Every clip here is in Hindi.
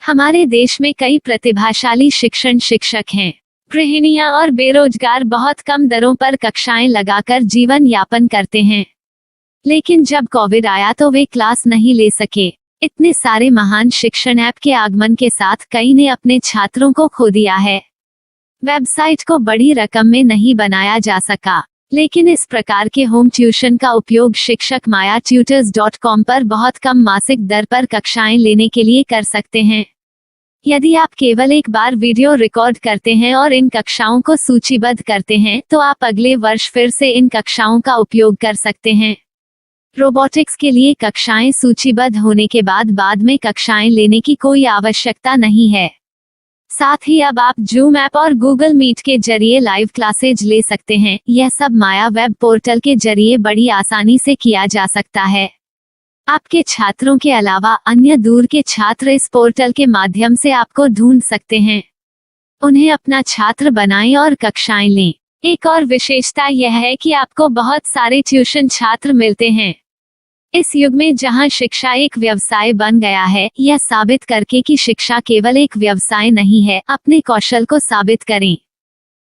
हमारे देश में कई प्रतिभाशाली शिक्षण शिक्षक हैं। गृहिणियां और बेरोजगार बहुत कम दरों पर कक्षाएं लगाकर जीवन यापन करते हैं। लेकिन जब कोविड आया तो वे क्लास नहीं ले सके। इतने सारे महान शिक्षण ऐप के आगमन के साथ कई ने अपने छात्रों को खो दिया है। वेबसाइट को बड़ी रकम में नहीं बनाया जा सका, लेकिन इस प्रकार के होम ट्यूशन का उपयोग शिक्षक myatutors.com पर बहुत कम मासिक दर पर कक्षाएं लेने के लिए कर सकते हैं। यदि आप केवल एक बार वीडियो रिकॉर्ड करते हैं और इन कक्षाओं को सूचीबद्ध करते हैं तो आप अगले वर्ष फिर से इन कक्षाओं का उपयोग कर सकते हैं। रोबोटिक्स के लिए कक्षाएं सूचीबद्ध होने के बाद में कक्षाएं लेने की कोई आवश्यकता नहीं है। साथ ही अब आप जूम ऐप और गूगल मीट के जरिए लाइव क्लासेज ले सकते हैं। यह सब माया वेब पोर्टल के जरिए बड़ी आसानी से किया जा सकता है। आपके छात्रों के अलावा अन्य दूर के छात्र इस पोर्टल के माध्यम से आपको ढूंढ सकते हैं। उन्हें अपना छात्र बनाएं और कक्षाएं लें। एक और विशेषता यह है कि आपको बहुत सारे ट्यूशन छात्र मिलते हैं। इस युग में जहां शिक्षा एक व्यवसाय बन गया है, यह साबित करके कि शिक्षा केवल एक व्यवसाय नहीं है, अपने कौशल को साबित करें,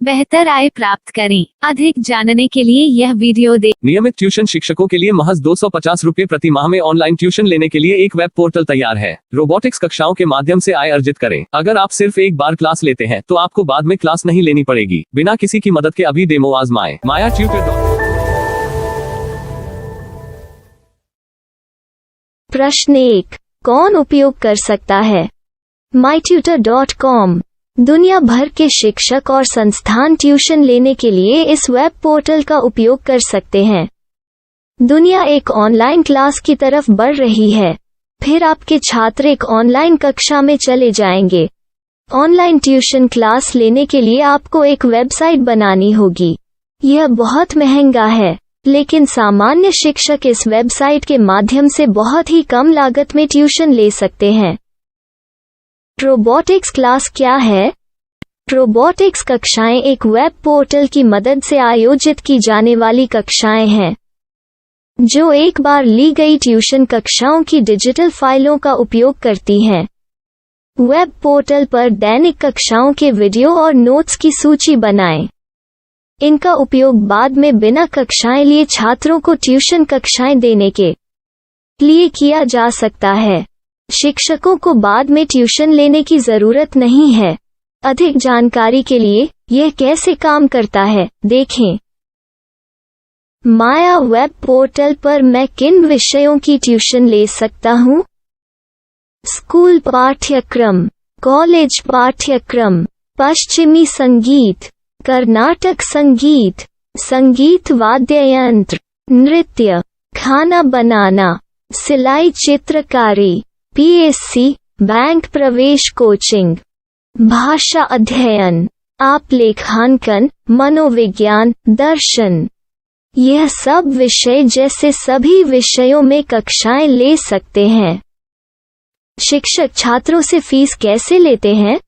बेहतर आय प्राप्त करें। अधिक जानने के लिए यह वीडियो देखें। नियमित ट्यूशन शिक्षकों के लिए महज 250 रुपए प्रति माह में ऑनलाइन ट्यूशन लेने के लिए एक वेब पोर्टल तैयार है। रोबोटिक्स कक्षाओं के माध्यम से आय अर्जित करें। अगर आप सिर्फ एक बार क्लास लेते हैं तो आपको बाद में क्लास नहीं लेनी पड़ेगी। बिना किसी की मदद के अभी डेमो आजमाएं। myatutors.com। प्रश्न 1, कौन उपयोग कर सकता है? mytutor.com दुनिया भर के शिक्षक और संस्थान ट्यूशन लेने के लिए इस वेब पोर्टल का उपयोग कर सकते हैं। दुनिया एक ऑनलाइन क्लास की तरफ बढ़ रही है। फिर आपके छात्र एक ऑनलाइन कक्षा में चले जाएंगे। ऑनलाइन ट्यूशन क्लास लेने के लिए आपको एक वेबसाइट बनानी होगी। यह बहुत महंगा है, लेकिन सामान्य शिक्षक इस वेबसाइट के माध्यम से बहुत ही कम लागत में ट्यूशन ले सकते हैं। रोबोटिक्स क्लास क्या है? रोबोटिक्स कक्षाएं एक वेब पोर्टल की मदद से आयोजित की जाने वाली कक्षाएं हैं, जो एक बार ली गई ट्यूशन कक्षाओं की डिजिटल फाइलों का उपयोग करती हैं। वेब पोर्टल पर दैनिक कक्षाओं के वीडियो और नोट्स की सूची बनाएं। इनका उपयोग बाद में बिना कक्षाएं लिए छात्रों को ट्यूशन कक्षाएं देने के लिए किया जा सकता है। शिक्षकों को बाद में ट्यूशन लेने की जरूरत नहीं है। अधिक जानकारी के लिए यह कैसे काम करता है, देखें। माया वेब पोर्टल पर मैं किन विषयों की ट्यूशन ले सकता हूँ? स्कूल पाठ्यक्रम, कॉलेज पाठ्यक्रम, पश्चिमी संगीत, कर्नाटक संगीत, संगीत वाद्य यंत्र, नृत्य, खाना बनाना, सिलाई चित्रकारी, पीएससी, बैंक प्रवेश कोचिंग, भाषा अध्ययन, आप लेखांकन, मनोविज्ञान, दर्शन। यह सब विषय जैसे सभी विषयों में कक्षाएं ले सकते हैं। शिक्षक छात्रों से फीस कैसे लेते हैं?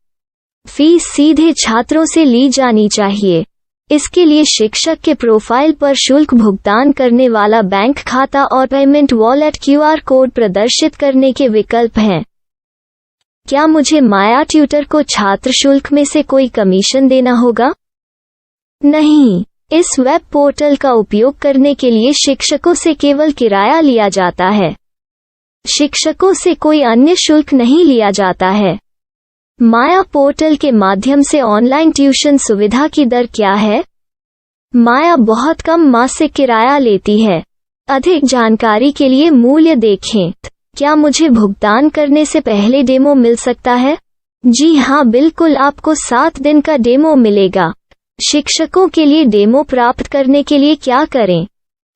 फीस सीधे छात्रों से ली जानी चाहिए। इसके लिए शिक्षक के प्रोफाइल पर शुल्क भुगतान करने वाला बैंक खाता और पेमेंट वॉलेट क्यूआर कोड प्रदर्शित करने के विकल्प हैं। क्या मुझे माया ट्यूटर को छात्र शुल्क में से कोई कमीशन देना होगा? नहीं, इस वेब पोर्टल का उपयोग करने के लिए शिक्षकों से केवल किराया लिया जाता है। शिक्षकों से कोई अन्य शुल्क नहीं लिया जाता है। माया पोर्टल के माध्यम से ऑनलाइन ट्यूशन सुविधा की दर क्या है? माया बहुत कम मासिक किराया लेती है। अधिक जानकारी के लिए मूल्य देखें। क्या मुझे भुगतान करने से पहले डेमो मिल सकता है? जी हाँ, बिल्कुल, आपको 7 दिन का डेमो मिलेगा। शिक्षकों के लिए डेमो प्राप्त करने के लिए क्या करें?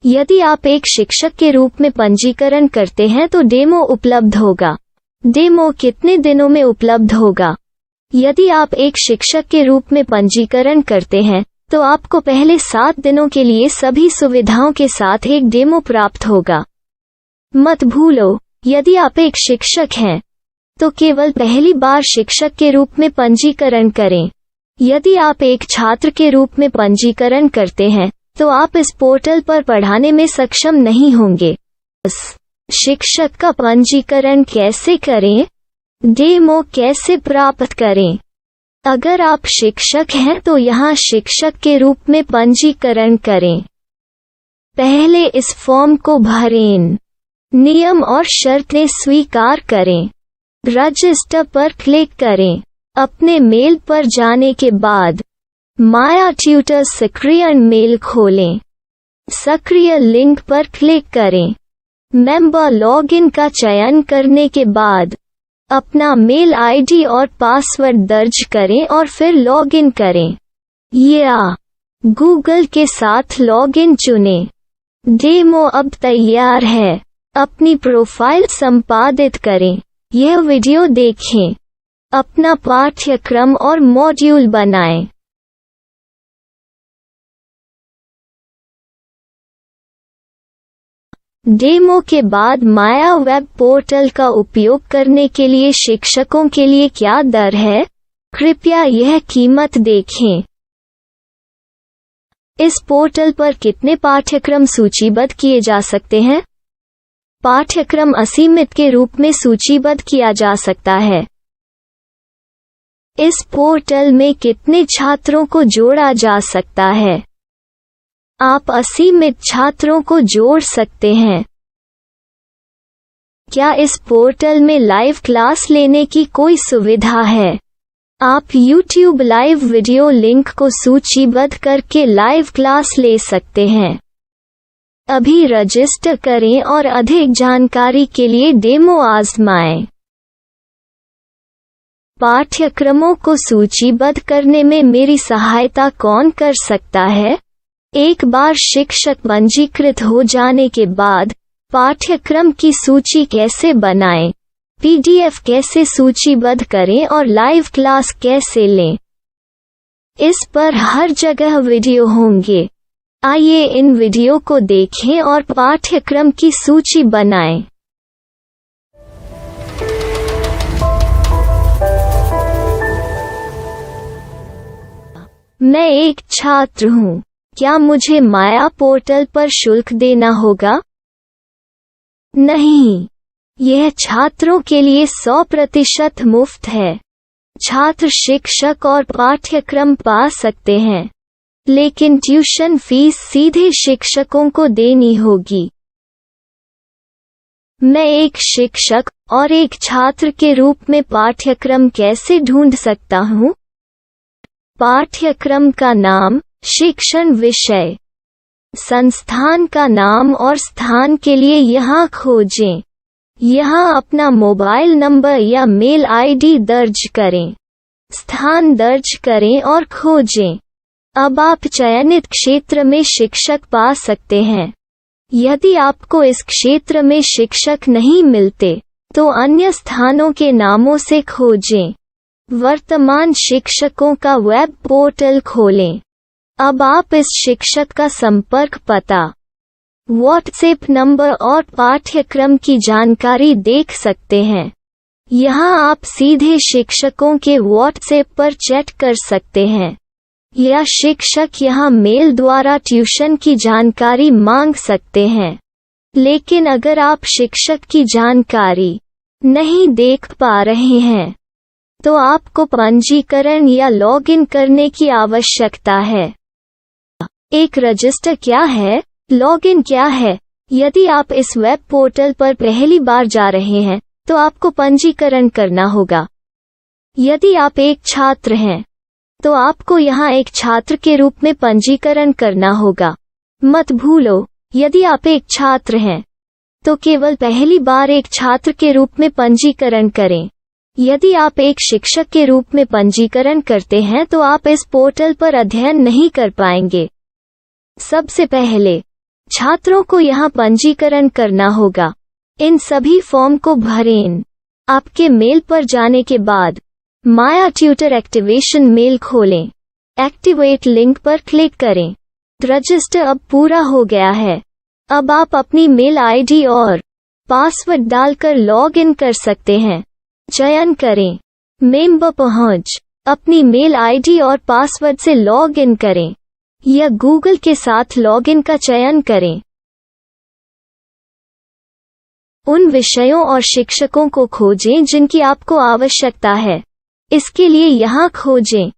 यदि आप एक शिक्षक के रूप में पंजीकरण करते हैं तो डेमो उपलब्ध होगा। डेमो कितने दिनों में उपलब्ध होगा? यदि आप एक शिक्षक के रूप में पंजीकरण करते हैं तो आपको पहले 7 दिनों के लिए सभी सुविधाओं के साथ एक डेमो प्राप्त होगा। मत भूलो, यदि आप एक शिक्षक हैं तो केवल पहली बार शिक्षक के रूप में पंजीकरण करें। यदि आप एक छात्र के रूप में पंजीकरण करते हैं तो आप इस पोर्टल पर पढ़ाने में सक्षम नहीं होंगे। शिक्षक का पंजीकरण कैसे करें? डेमो कैसे प्राप्त करें? अगर आप शिक्षक हैं तो यहाँ शिक्षक के रूप में पंजीकरण करें। पहले इस फॉर्म को भरें। नियम और शर्तें स्वीकार करें। रजिस्टर पर क्लिक करें। अपने मेल पर जाने के बाद माया ट्यूटर सक्रिय मेल खोलें। सक्रिय लिंक पर क्लिक करें। मेंबर लॉगिन का चयन करने के बाद अपना मेल आईडी और पासवर्ड दर्ज करें और फिर लॉगिन करें या गूगल के साथ लॉगिन चुनें। डेमो अब तैयार है। अपनी प्रोफाइल संपादित करें। यह वीडियो देखें। अपना पाठ्यक्रम और मॉड्यूल बनाएं। डेमो के बाद माया वेब पोर्टल का उपयोग करने के लिए शिक्षकों के लिए क्या दर है? कृपया यह कीमत देखें। इस पोर्टल पर कितने पाठ्यक्रम सूचीबद्ध किए जा सकते हैं? पाठ्यक्रम असीमित के रूप में सूचीबद्ध किया जा सकता है। इस पोर्टल में कितने छात्रों को जोड़ा जा सकता है? आप असीमित छात्रों को जोड़ सकते हैं। क्या इस पोर्टल में लाइव क्लास लेने की कोई सुविधा है? आप YouTube लाइव वीडियो लिंक को सूचीबद्ध करके लाइव क्लास ले सकते हैं। अभी रजिस्टर करें और अधिक जानकारी के लिए डेमो आजमाएं। पाठ्यक्रमों को सूचीबद्ध करने में मेरी सहायता कौन कर सकता है? एक बार शिक्षक पंजीकृत हो जाने के बाद पाठ्यक्रम की सूची कैसे बनाएं? PDF कैसे सूचीबद्ध करें और लाइव क्लास कैसे लें? इस पर हर जगह वीडियो होंगे। आइए इन वीडियो को देखें और पाठ्यक्रम की सूची बनाएं। मैं एक छात्र हूँ। क्या मुझे माया पोर्टल पर शुल्क देना होगा? नहीं, यह छात्रों के लिए 100% मुफ्त है। छात्र शिक्षक और पाठ्यक्रम पा सकते हैं, लेकिन ट्यूशन फीस सीधे शिक्षकों को देनी होगी। मैं एक शिक्षक और एक छात्र के रूप में पाठ्यक्रम कैसे ढूंढ सकता हूँ? पाठ्यक्रम का नाम, शिक्षण विषय, संस्थान का नाम और स्थान के लिए यहाँ खोजें। यहाँ अपना मोबाइल नंबर या मेल आईडी दर्ज करें। स्थान दर्ज करें और खोजें। अब आप चयनित क्षेत्र में शिक्षक पा सकते हैं। यदि आपको इस क्षेत्र में शिक्षक नहीं मिलते, तो अन्य स्थानों के नामों से खोजें। वर्तमान शिक्षकों का वेब पोर्टल खोलें। अब आप इस शिक्षक का संपर्क पता, व्हाट्सएप नंबर और पाठ्यक्रम की जानकारी देख सकते हैं। यहाँ आप सीधे शिक्षकों के व्हाट्सएप पर चैट कर सकते हैं या शिक्षक यहाँ मेल द्वारा ट्यूशन की जानकारी मांग सकते हैं। लेकिन अगर आप शिक्षक की जानकारी नहीं देख पा रहे हैं, तो आपको पंजीकरण या लॉगिन करने की आवश्यकता है। एक रजिस्टर क्या है? लॉगिन क्या है? यदि आप इस वेब पोर्टल पर पहली बार जा रहे हैं, तो आपको पंजीकरण करना होगा। यदि आप एक छात्र हैं, तो आपको यहाँ एक छात्र के रूप में पंजीकरण करना होगा। मत भूलो, यदि आप एक छात्र हैं, तो केवल पहली बार एक छात्र के रूप में पंजीकरण करें। यदि आप एक शिक्षक के रूप में पंजीकरण करते हैं, तो आप इस पोर्टल पर अध्ययन नहीं कर पाएंगे। सबसे पहले छात्रों को यहाँ पंजीकरण करना होगा। इन सभी फॉर्म को भरें। आपके मेल पर जाने के बाद माया ट्यूटर एक्टिवेशन मेल खोलें। एक्टिवेट लिंक पर क्लिक करें। रजिस्टर अब पूरा हो गया है। अब आप अपनी मेल आईडी और पासवर्ड डालकर लॉग इन कर सकते हैं। चयन करें मेंबर पहुंच। अपनी मेल आईडी और पासवर्ड से लॉग इन करें या गूगल के साथ लॉगिन का चयन करें। उन विषयों और शिक्षकों को खोजें जिनकी आपको आवश्यकता है। इसके लिए यहाँ खोजें।